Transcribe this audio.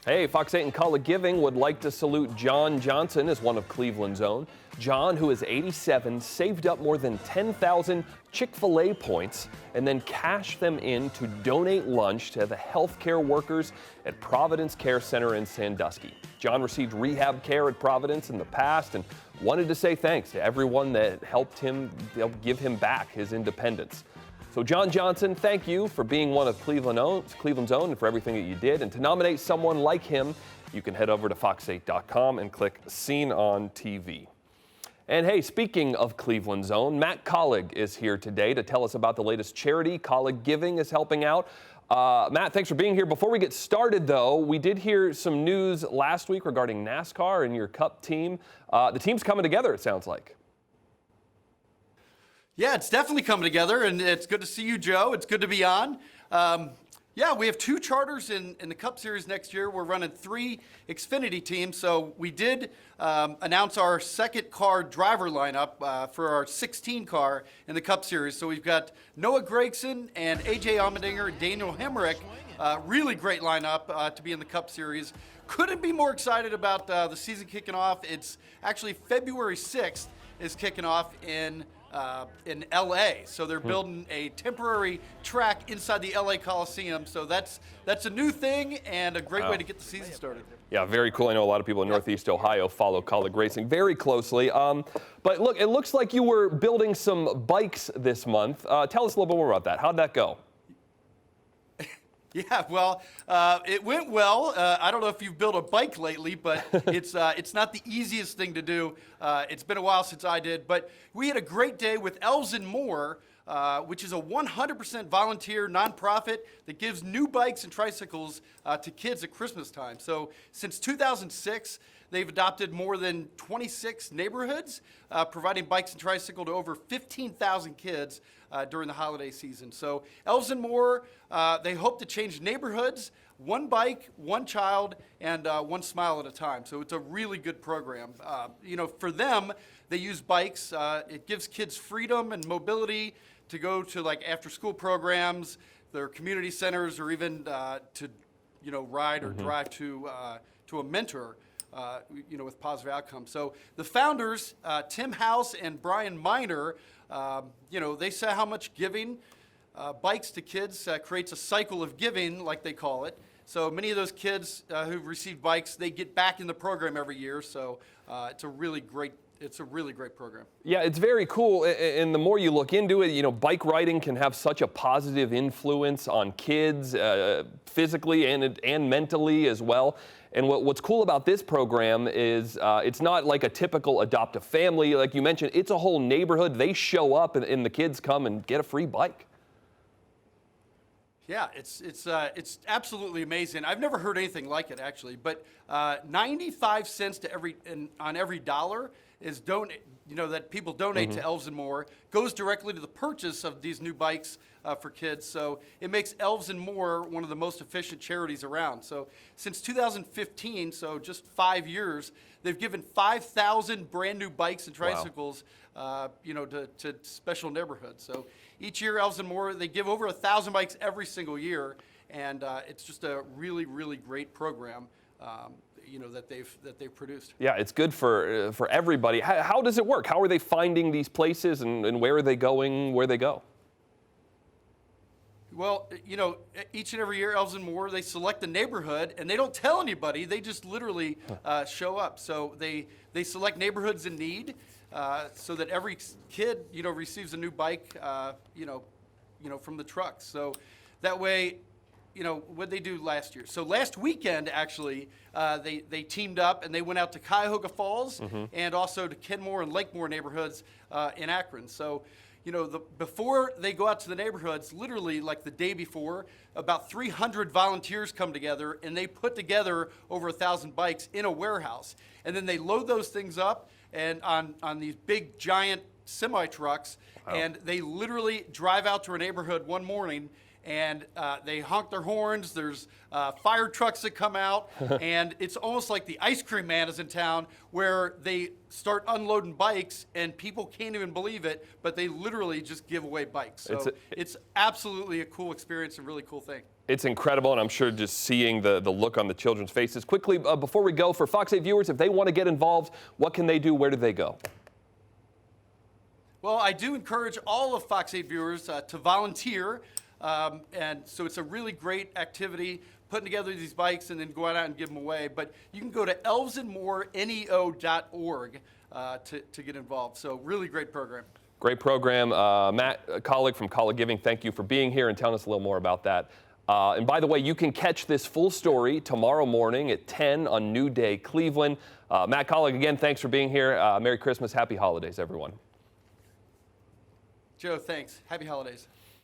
Hey, Fox 8 and Kaulig Giving would like to salute John Johnson as one of Cleveland's own. John, who is 87, saved up more than 10,000 Chick-fil-A points and then cashed them in to donate lunch to the healthcare workers at Providence Care Center in Sandusky. John received rehab care at Providence in the past and wanted to say thanks to everyone that helped give him back his independence. So John Johnson, thank you for being one of Cleveland's own and for everything that you did. And to nominate someone like him, you can head over to fox8.com and click Seen on TV. And hey, speaking of Cleveland's own, Matt Kaulig is here today to tell us about the latest charity Kaulig Giving is helping out. Matt, thanks for being here. Before we get started, though, we did hear some news last week regarding NASCAR and your Cup team. The team's coming together, it sounds like. Yeah, it's definitely coming together, and it's good to see you, Joe. It's good to be on. Yeah, we have 2 charters in the Cup Series next year. We're running 3 Xfinity teams, so we did announce our second car driver lineup for our 16 car in the Cup Series. So we've got Noah Gragson and A.J. Allmendinger and Daniel Hemrick. Really great lineup to be in the Cup Series. Couldn't be more excited about the season kicking off. It's actually February 6th is kicking off in LA. So they're building a temporary track inside the LA Coliseum. So that's a new thing and a great way to get the season started. Yeah, very cool. I know a lot of people in Northeast Ohio follow Kaulig racing very closely. But look, it looks like you were building some bikes this month. Tell us a little bit more about that. How'd that go? Yeah, well, it went well. I don't know if you've built a bike lately, but it's not the easiest thing to do. It's been a while since I did, but we had a great day with Elves More, which is a 100% volunteer nonprofit that gives new bikes and tricycles to kids at Christmas time. So since 2006, they've adopted more than 26 neighborhoods, providing bikes and tricycles to over 15,000 kids during the holiday season. So Elves More, they hope to change neighborhoods, one bike, one child, and one smile at a time. So it's a really good program. For them, they use bikes. It gives kids freedom and mobility to go to like after-school programs, their community centers, or even to ride or drive to a mentor. With positive outcomes. So the founders, Tim House and Brian Miner, they say how much giving bikes to kids creates a cycle of giving, like they call it. So many of those kids who've received bikes, they get back in the program every year. So it's a really great program. Yeah, it's very cool. And the more you look into it, bike riding can have such a positive influence on kids physically and mentally as well. And what's cool about this program is it's not like a typical adopt a family. Like you mentioned, it's a whole neighborhood. They show up and the kids come and get a free bike. Yeah, it's absolutely amazing. I've never heard anything like it, actually. But 95 cents on every dollar is that people donate to Elves More goes directly to the purchase of these new bikes for kids. So it makes Elves More one of the most efficient charities around. So since 2015, so just 5 years, they've given 5,000 brand new bikes and tricycles, to special neighborhoods. So each year, Elves More, they give over 1,000 bikes every single year, and it's just a really, really great program. That they've produced. Yeah, it's good for everybody. How does it work? How are they finding these places and where are they going where they go? Well, each and every year, Elves More, they select the neighborhood, and they don't tell anybody. They just literally show up. So they select neighborhoods in need, so that every kid, receives a new bike, from the truck. So that way, what they do last year. So last weekend, actually, they teamed up and they went out to Cuyahoga Falls and also to Kenmore and Lakemore neighborhoods in Akron. So, before they go out to the neighborhoods, literally like the day before, about 300 volunteers come together and they put together over 1,000 bikes in a warehouse. And then they load those things up and on these big giant semi trucks, and they literally drive out to a neighborhood one morning and they honk their horns. There's fire trucks that come out, and it's almost like the ice cream man is in town, where they start unloading bikes, and people can't even believe it, but they literally just give away bikes. So it's absolutely a cool experience and really cool thing. It's incredible, and I'm sure just seeing the look on the children's faces. Quickly, before we go, for Fox 8 viewers, if they want to get involved, what can they do? Where do they go? Well, I do encourage all of Fox 8 viewers to volunteer, and so it's a really great activity, putting together these bikes and then going out and give them away. But you can go to elvesandmoreneo.org to get involved. So really great program. Great program. Matt Kaulig from Kaulig Giving, thank you for being here and telling us a little more about that. And by the way, you can catch this full story tomorrow morning at 10 on New Day Cleveland. Matt Kaulig, again, thanks for being here. Merry Christmas, happy holidays, everyone. Joe, thanks. Happy holidays.